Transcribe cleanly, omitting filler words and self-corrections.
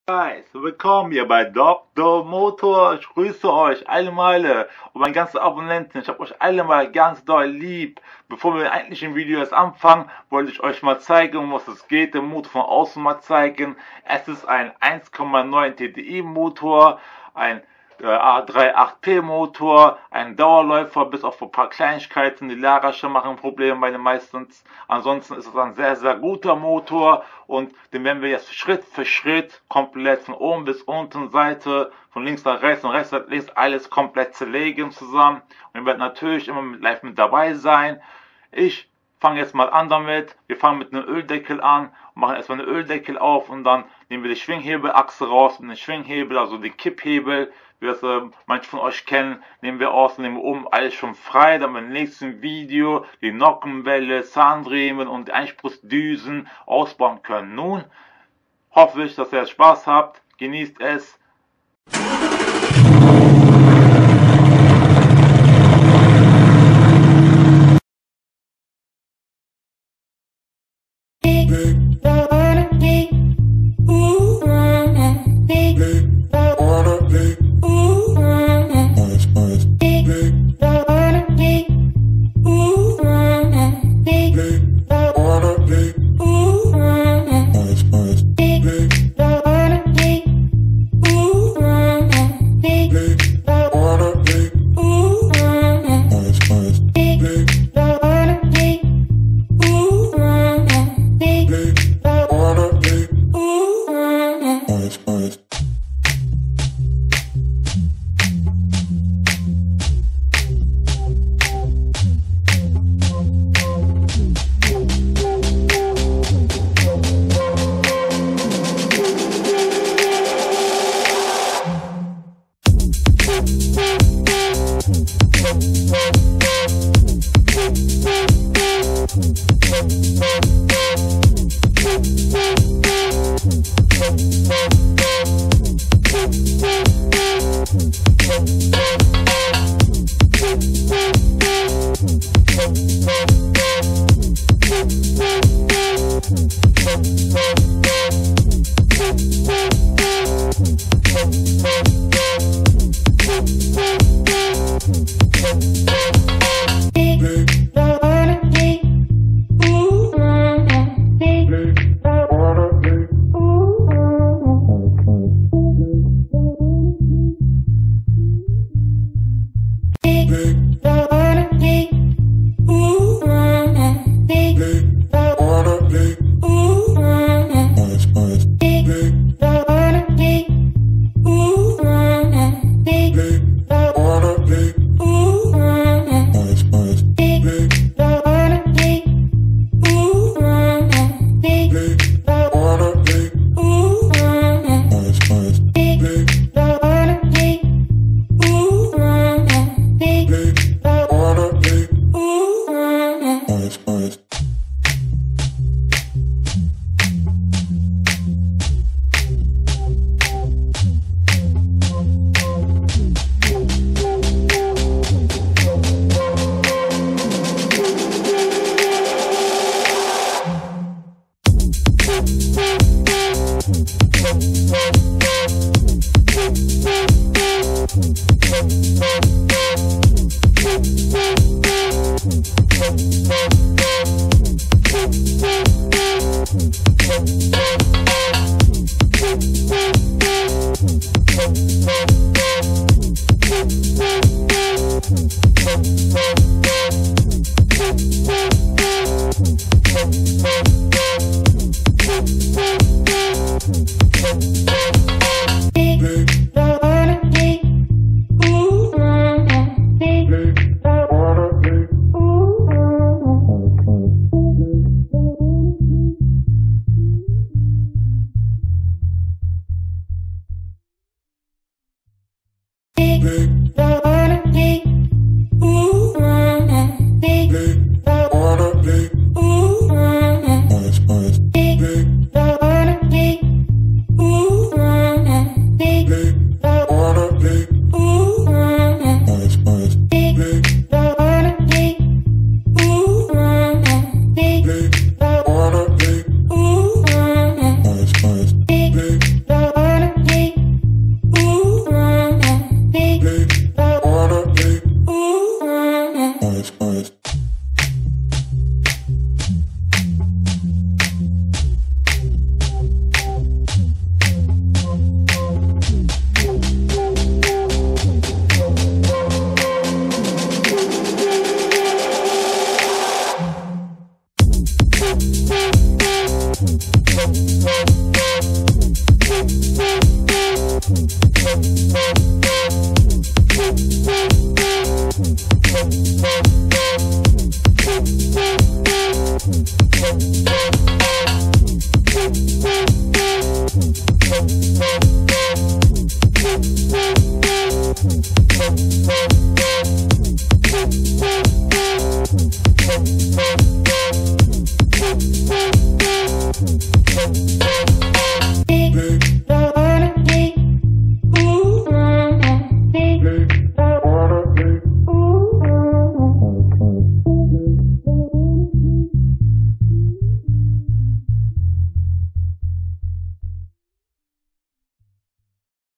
Guys, willkommen hier bei Doctormotor. Ich grüße euch alle Meile und meine ganzen Abonnenten. Ich habe euch alle mal ganz doll lieb. Bevor wir eigentlich im Video jetzt anfangen, wollte ich euch mal zeigen, um was es geht. Den Motor von außen mal zeigen. Es ist ein 1.9 TDI Motor, ein A3 8P Motor, ein Dauerläufer, bis auf ein paar Kleinigkeiten. Die Lagerchen machen Probleme bei den meistens. Ansonsten ist es ein sehr, sehr guter Motor und den werden wir jetzt Schritt für Schritt komplett von oben bis unten, Seite, von links nach rechts und rechts nach links, alles komplett zerlegen zusammen. Und ihr werdet natürlich immer live mit dabei sein. Ich fange jetzt mal an damit. Wir fangen mit einem Öldeckel an und machen erstmal einen Öldeckel auf und dann nehmen wir die Schwinghebelachse raus mit dem Schwinghebel, also den Kipphebel, wie das manche von euch kennen, nehmen wir aus und nehmen wir oben alles schon frei, dann im nächsten Video die Nockenwelle, Zahnriemen und die Einspruchsdüsen ausbauen können. Nun hoffe ich, dass ihr Spaß habt, genießt es.